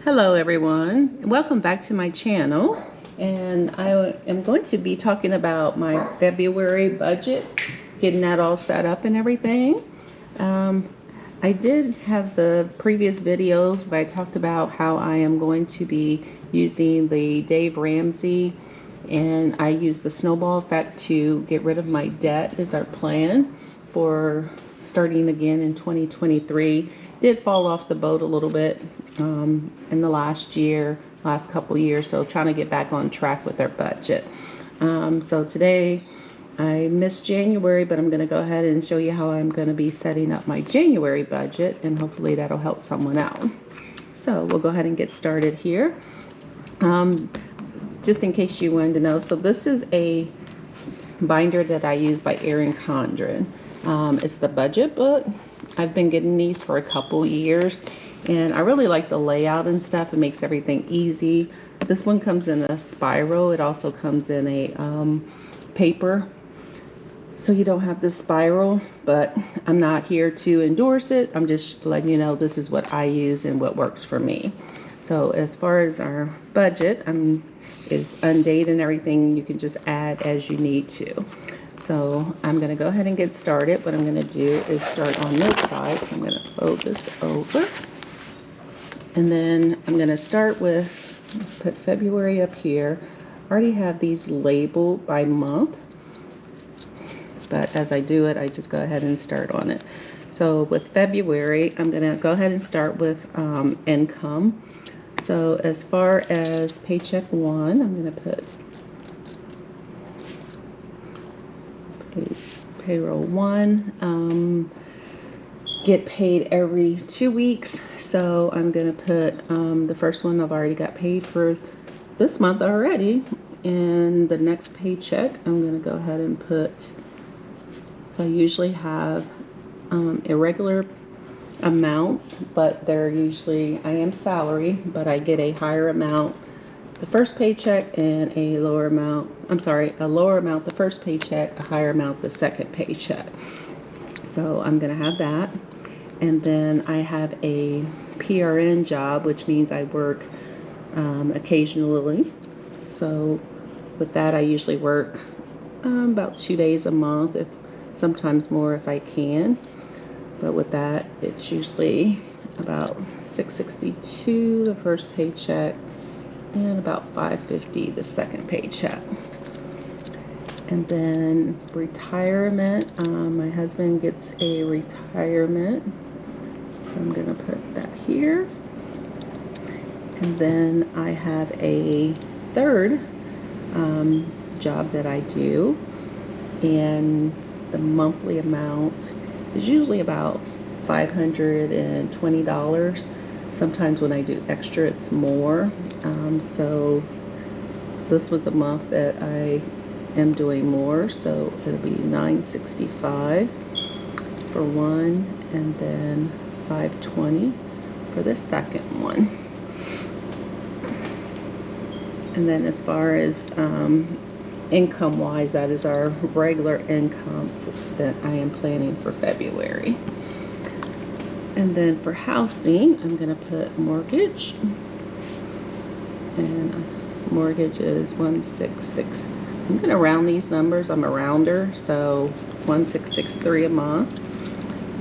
Hello everyone, welcome back to my channel, and I am going to be talking about my February budget, getting that all set up and everything. I did have the previous videos where I talked about how I am going to be using the Dave Ramsey, and I use the snowball effect to get rid of my debt is our plan for starting again in 2023. Did fall off the boat a little bit in the last couple years, so trying to get back on track with our budget. So today I missed January, but I'm going to go ahead and show you how I'm going to be setting up my January budget, and hopefully that'll help someone out. So we'll go ahead and get started here. Just in case you wanted to know, so this is a binder that I use by Erin Condren. It's the budget book. I've been getting these for a couple years, and I really like the layout and stuff. It makes everything easy. This one comes in a spiral. It also comes in a paper, so you don't have the spiral, but I'm not here to endorse it. I'm just letting you know this is what I use and what works for me. So as far as our budget, is undated and everything. You can just add as you need to. So I'm going to go ahead and get started. What I'm going to do is start on this side. So I'm going to fold this over. And then I'm going to start with, put February up here. I already have these labeled by month. But as I do it, I just go ahead and start on it. So with February, I'm going to go ahead and start with income. So as far as paycheck one, I'm going to put payroll one. Get paid every 2 weeks. So I'm going to put the first one I've already got paid for this month already. And the next paycheck, I'm going to go ahead and put, so I usually have irregular amounts, but they're usually, I am salary, but I get a higher amount the first paycheck and a lower amount, a lower amount the first paycheck, a higher amount the second paycheck. So I'm gonna have that. And then I have a PRN job, which means I work occasionally. So with that, I usually work about 2 days a month, if sometimes more if I can. But with that, it's usually about $662 the first paycheck and about $550 the second paycheck. And then retirement, my husband gets a retirement, so I'm gonna put that here. And then I have a third job that I do, and the monthly amount is usually about $520. Sometimes when I do extra, it's more. So this was a month that I am doing more, so it'll be $965 for one, and then $520 for the second one. And then as far as income wise, that is our regular income that I am planning for February. And then for housing, I'm gonna put mortgage, and mortgage is 166. I'm gonna round these numbers. I'm a rounder, so 1663 a month.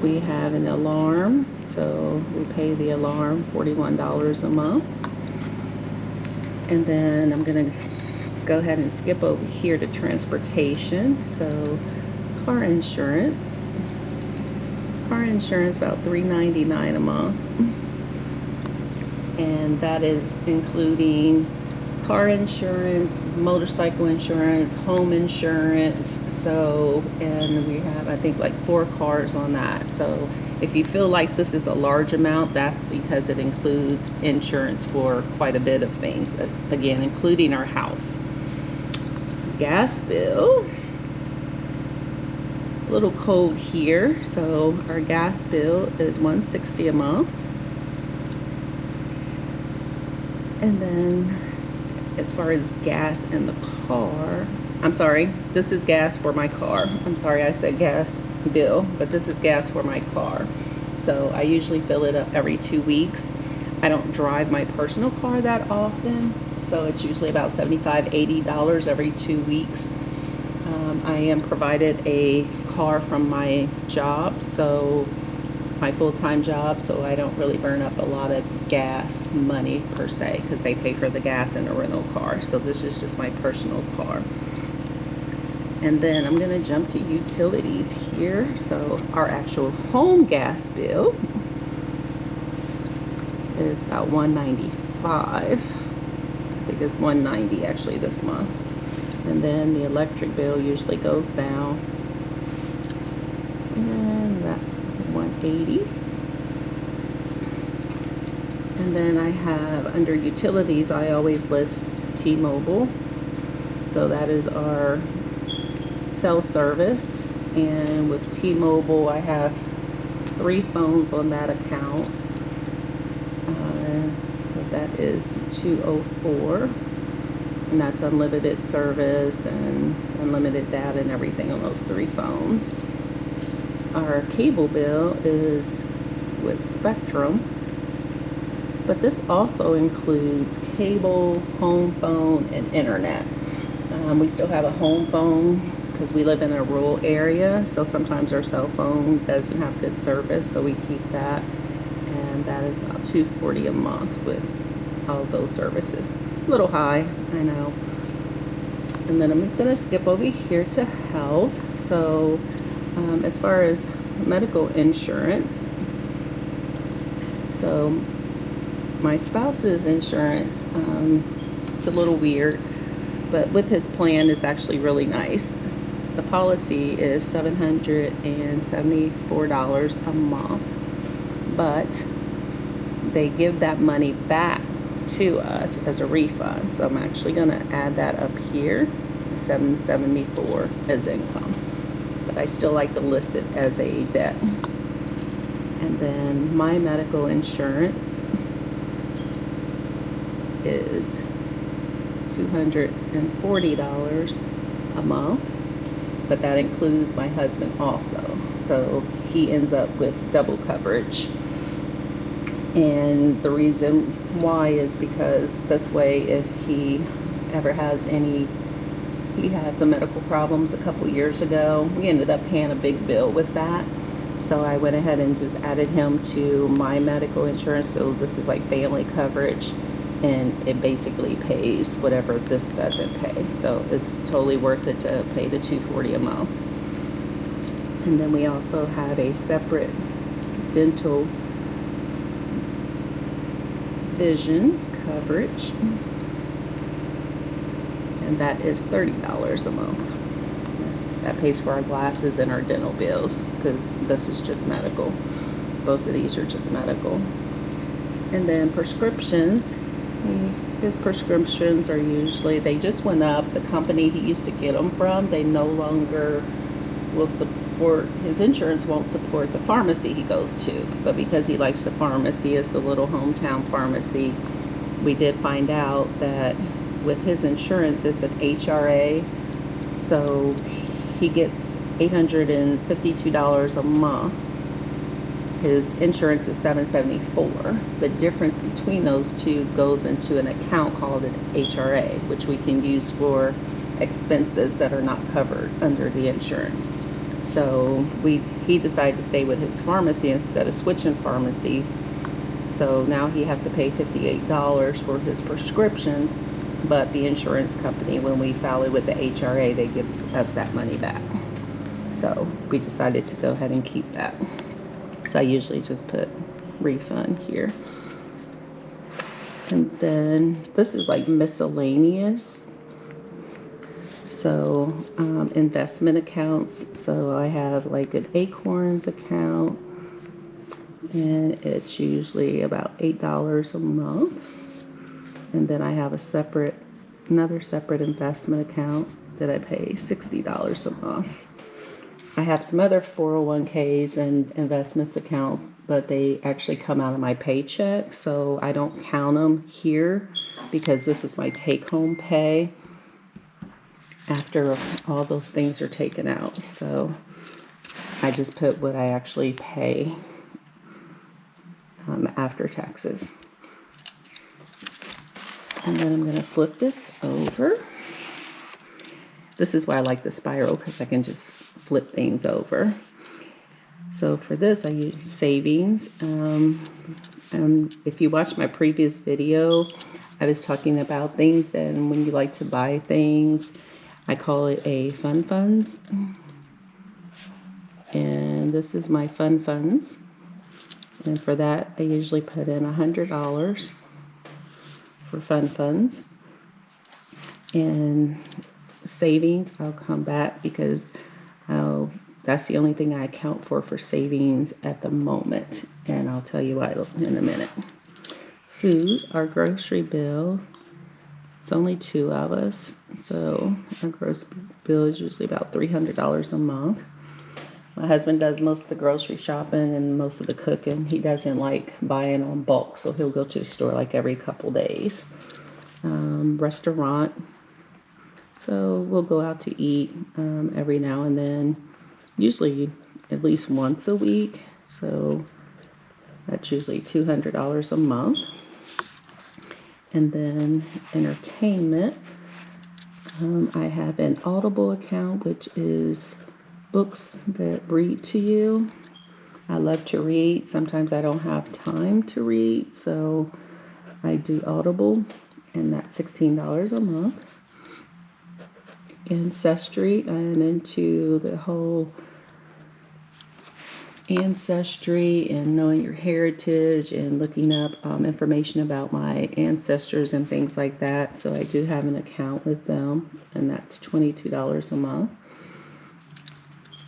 We have an alarm, so we pay the alarm $41 a month. And then I'm gonna go ahead and skip over here to transportation. So car insurance. Car insurance about $399 a month, and that is including car insurance, motorcycle insurance, home insurance. So, and we have, I think, like 4 cars on that. So if you feel like this is a large amount, that's because it includes insurance for quite a bit of things, again, including our house. Gas bill, a little cold here, so our gas bill is $160 a month. And then as far as gas in the car, I'm sorry, this is gas for my car. I'm sorry, I said gas bill, but this is gas for my car. So I usually fill it up every 2 weeks. I don't drive my personal car that often, so it's usually about $75–80 every 2 weeks. I am provided a car from my job, so my full-time job, so I don't really burn up a lot of gas money per se, because they pay for the gas in a rental car. So this is just my personal car. And then I'm going to jump to utilities here. So our actual home gas bill is about $195. I think it's $190 actually this month. And then the electric bill usually goes down, and that's $180. And then I have under utilities, I always list T-Mobile. So that is our cell service, and with T-Mobile I have 3 phones on that account. So that is $204, and that's unlimited service and unlimited data and everything on those 3 phones. Our cable bill is with Spectrum, but this also includes cable, home phone, and internet. We still have a home phone because we live in a rural area, so sometimes our cell phone doesn't have good service, so we keep that, and that is about $240 a month with all of those services. A little high, I know. And then I'm going to skip over here to health. So as far as medical insurance, so my spouse's insurance, it's a little weird, but with his plan is actually really nice. The policy is $774 a month, but they give that money back to us as a refund. So I'm actually going to add that up here, $774 as income, but I still like to list it as a debt. And then my medical insurance is $240 a month, but that includes my husband also, so he ends up with double coverage. And the reason why is because this way, if he ever has any, he had some medical problems a couple years ago, we ended up paying a big bill with that. So I went ahead and just added him to my medical insurance. So this is like family coverage, and it basically pays whatever this doesn't pay. So it's totally worth it to pay the $240 a month. And then we also have a separate dental vision coverage, and that is $30 a month. That pays for our glasses and our dental bills, because this is just medical. Both of these are just medical. And then prescriptions, his prescriptions are usually, they just went up. The company he used to get them from, they no longer will support, his insurance won't support the pharmacy he goes to, but because he likes the pharmacy, it's a little hometown pharmacy. We did find out that with his insurance, it's an HRA, so he gets $852 a month. His insurance is $774. The difference between those two goes into an account called an HRA, which we can use for expenses that are not covered under the insurance. So he decided to stay with his pharmacy instead of switching pharmacies. So now he has to pay $58 for his prescriptions, but the insurance company, when we file it with the HRA, they give us that money back. So we decided to go ahead and keep that. So I usually just put refund here. And then this is like miscellaneous. So investment accounts. So I have like an Acorns account, and it's usually about $8 a month. And then I have another separate investment account that I pay $60 a month. I have some other 401ks and investments accounts, but they actually come out of my paycheck, so I don't count them here because this is my take-home pay after all those things are taken out. So I just put what I actually pay after taxes. And then I'm going to flip this over. This is why I like the spiral, because I can just flip things over. So for this, I use savings. If you watch my previous video, I was talking about things, and when you like to buy things, I call it a fun funds. And this is my fun funds. And for that, I usually put in $100 for fun funds. And savings, I'll come back because that's the only thing I account for savings at the moment. And I'll tell you why in a minute. Food, our grocery bill, it's only 2 of us. So our grocery bill is usually about $300 a month. My husband does most of the grocery shopping and most of the cooking. He doesn't like buying on bulk, so he'll go to the store like every couple days. Restaurant. So we'll go out to eat every now and then, usually at least once a week. So that's usually $200 a month. And then entertainment. I have an Audible account, which is books that read to you. I love to read. Sometimes I don't have time to read, so I do Audible, and that's $16 a month. Ancestry, I am into the whole ancestry and knowing your heritage and looking up information about my ancestors and things like that. So I do have an account with them, and that's $22 a month.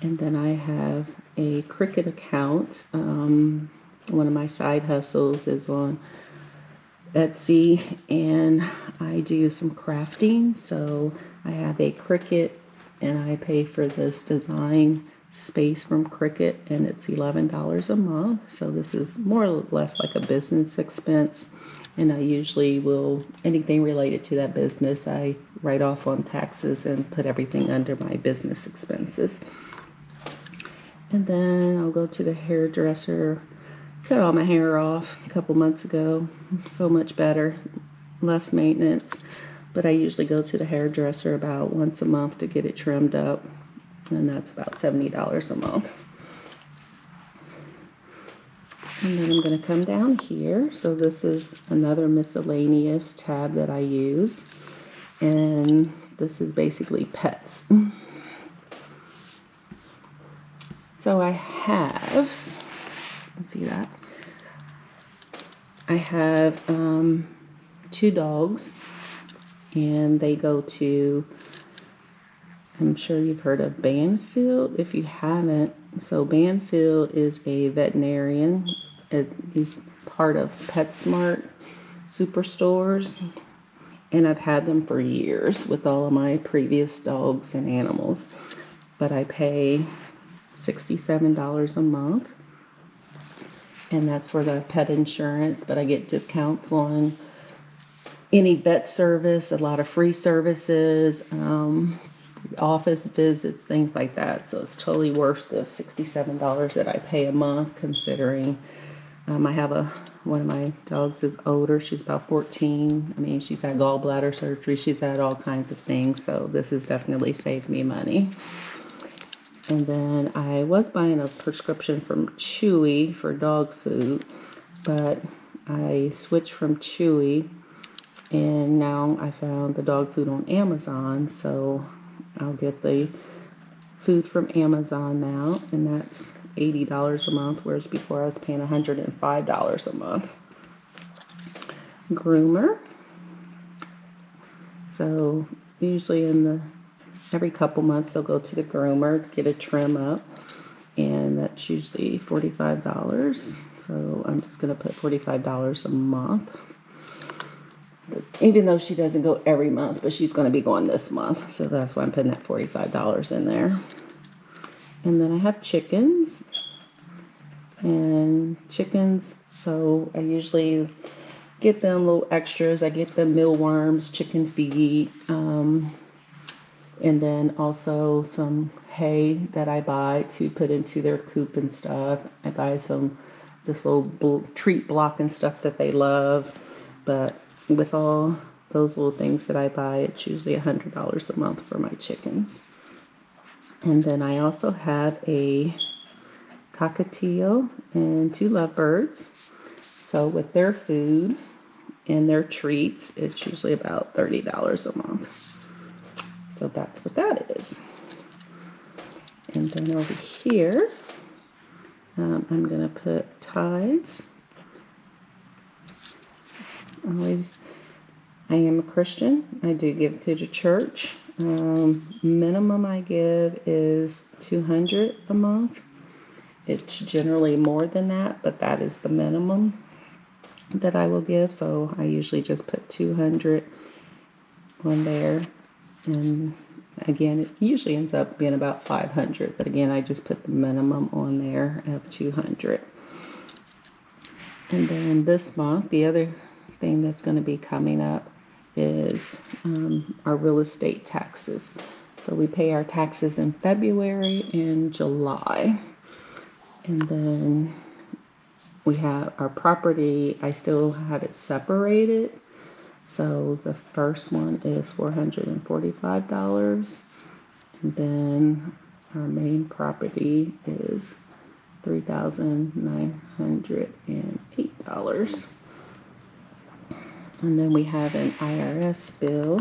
And then I have a Cricut account. One of my side hustles is on Etsy, and I do some crafting. So I have a Cricut, and I pay for this design space from Cricut, and it's $11 a month. So this is more or less like a business expense, and I usually will, anything related to that business, I write off on taxes and put everything under my business expenses. And then I'll go to the hairdresser. Cut all my hair off a couple months ago. So much better, less maintenance. But I usually go to the hairdresser about once a month to get it trimmed up, and that's about $70 a month. And then I'm going to come down here. So this is another miscellaneous tab that I use, and this is basically pets. So I have, let's see that. I have 2 dogs, and they go to, I'm sure you've heard of Banfield. If you haven't, so Banfield is a veterinarian. He's part of PetSmart superstores, and I've had them for years with all of my previous dogs and animals. But I pay $67 a month, and that's for the pet insurance, but I get discounts on any vet service, a lot of free services, office visits, things like that. So it's totally worth the $67 that I pay a month, considering I have one of my dogs is older. She's about 14. I mean, she's had gallbladder surgery. She's had all kinds of things. So this has definitely saved me money. And then I was buying a prescription from Chewy for dog food, but I switched from Chewy, and now I found the dog food on Amazon. So I'll get the food from Amazon now, and that's $80 a month, whereas before I was paying $105 a month. Groomer. So usually every couple months they'll go to the groomer to get a trim up, and that's usually $45. So I'm just going to put $45 a month, even though she doesn't go every month, but she's going to be going this month, so that's why I'm putting that $45 in there. And then I have chickens, so I usually get them little extras. I get them mealworms, chicken feed, and then also some hay that I buy to put into their coop and stuff. I buy this little treat block and stuff that they love. But with all those little things that I buy. It's usually $100 a month for my chickens. And then I also have a cockatiel and 2 lovebirds. So with their food and their treats, it's usually about $30 a month. So that's what that is. And then over here, I'm going to put tithes. I am a Christian. I do give to the church. Minimum I give is $200 a month. It's generally more than that, but that is the minimum that I will give. So I usually just put $200 on there. And again, it usually ends up being about $500. But again, I just put the minimum on there of $200. And then this month, the other thing that's going to be coming up is our real estate taxes. So we pay our taxes in February and July. And then we have our property, I still have it separated. So the first one is $445. And then our main property is $3,908. And then we have an IRS bill.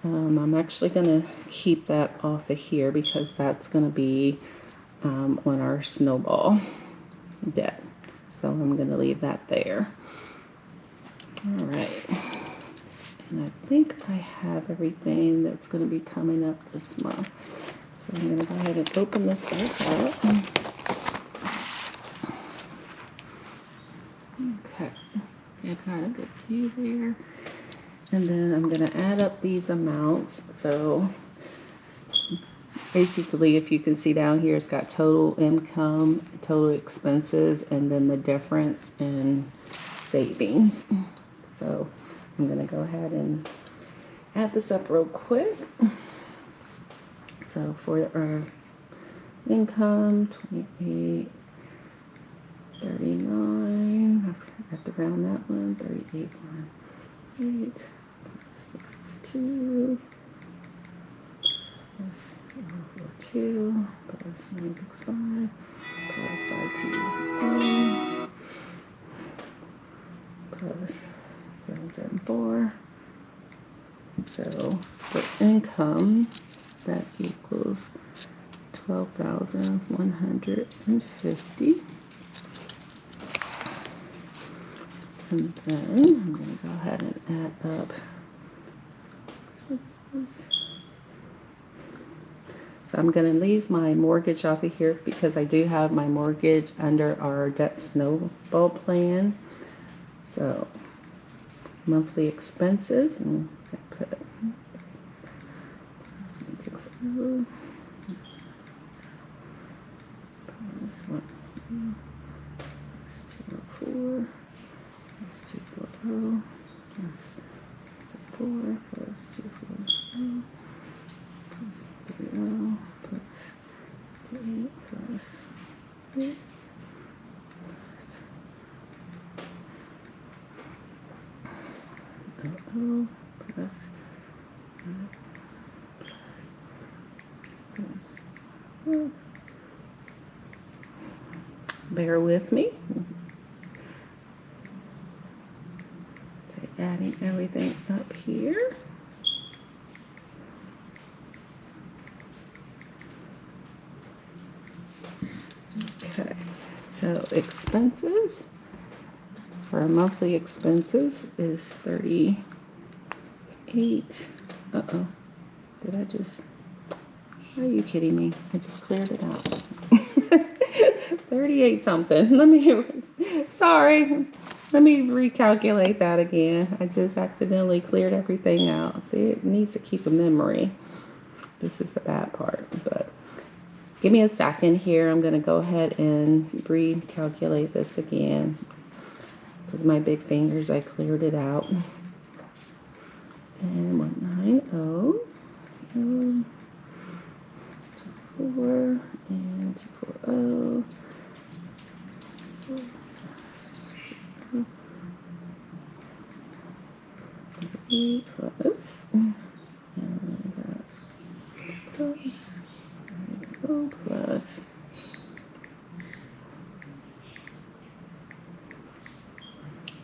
I'm actually going to keep that off of here because that's going to be on our snowball debt. So I'm going to leave that there. All right. And I think I have everything that's going to be coming up this month. So I'm going to go ahead and open this back up. Okay. I've got a good few there. And then I'm going to add up these amounts. So basically, if you can see down here, it's got total income, total expenses, and then the difference in savings. So I'm going to go ahead and add this up real quick. So for our income, 28, 39, I forgot to round that one, 38, 1, 8, 6 is 2, plus 4, 2, plus 9, 6, 5, plus 5, 2, 1, plus 7, 7, 4. So for income, that equals 12,150. And then I'm going to go ahead and add up. So I'm going to leave my mortgage off of here because I do have my mortgage under our debt snowball plan. So monthly expenses, and I put plus 160 plus 1 plus 204 plus 240 plus 4 plus 240 plus 30 plus 28 plus 8 plus 00 plus bear with me. So adding everything up here. Okay, so expenses for our monthly expenses is 38. Uh-oh, did I just, are you kidding me? I just cleared it out. 38 something. Sorry. Let me recalculate that again. I just accidentally cleared everything out. See, it needs to keep a memory. This is the bad part, but give me a second here. I'm going to go ahead and recalculate this again because my big fingers, I cleared it out. And 190, 24, and 240. 38, 50 plus, and that's plus, there we go, plus.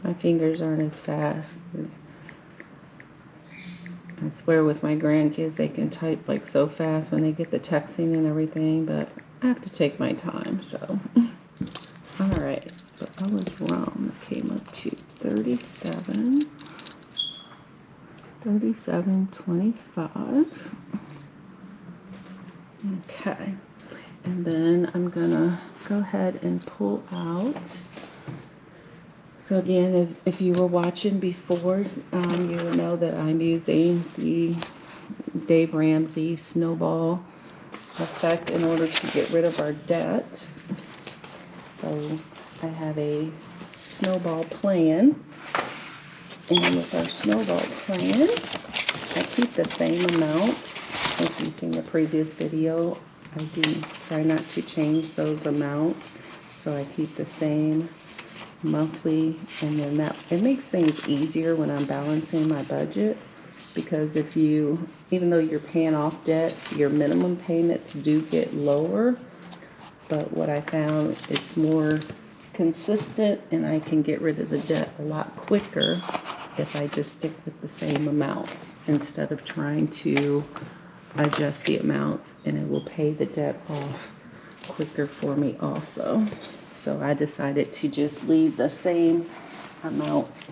My fingers aren't as fast. I swear with my grandkids, they can type like so fast when they get the texting and everything, but I have to take my time, so. All right, so I was wrong. It came up to 37.25. Okay, and then I'm gonna go ahead and pull out. So again, as if you were watching before, you will know that I'm using the Dave Ramsey snowball effect in order to get rid of our debt. So I have a snowball plan, and with our snowball plan, I keep the same amounts. If you've seen the previous video, I do try not to change those amounts, so I keep the same monthly, and then that it makes things easier when I'm balancing my budget, because if you, even though you're paying off debt, your minimum payments do get lower. But what I found, it's more consistent, and I can get rid of the debt a lot quicker if I just stick with the same amounts instead of trying to adjust the amounts, and it will pay the debt off quicker for me also. So I decided to just leave the same amounts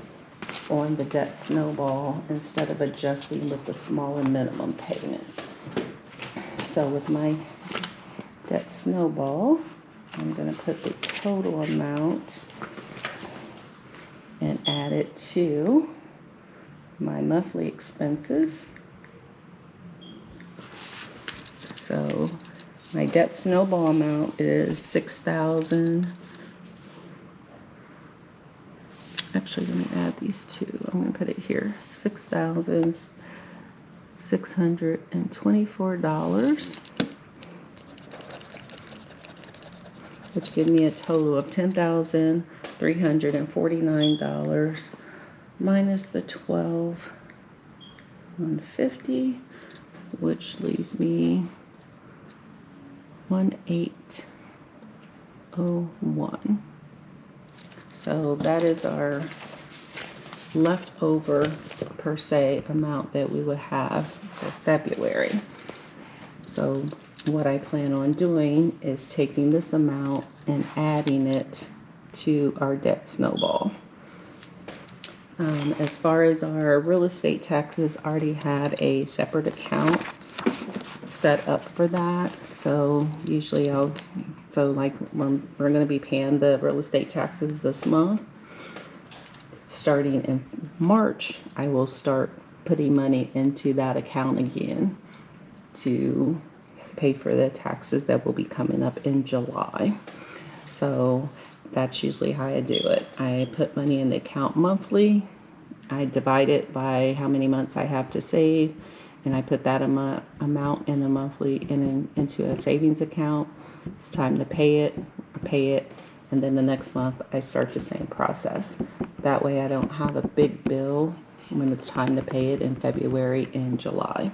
on the debt snowball instead of adjusting with the smaller minimum payments. So with my debt snowball, I'm going to put the total amount and add it to my monthly expenses. So my debt snowball amount is $6,000. Actually, let me add these two. I'm going to put it here. $6,624, which gives me a total of $10,349 minus the $12,150, which leaves me 1,801. So that is our leftover per se amount that we would have for February. So what I plan on doing is taking this amount and adding it to our debt snowball. As far as our real estate taxes, I already have a separate account set up for that. So usually like we're going to be paying the real estate taxes this month. Starting in March, I will start putting money into that account again to pay for the taxes that will be coming up in July. So that's usually how I do it. I put money in the account monthly. I divide it by how many months I have to save, and I put that amount in a monthly into a savings account. It's time to pay it, and then the next month I start the same process. That way I don't have a big bill when it's time to pay it in February and July.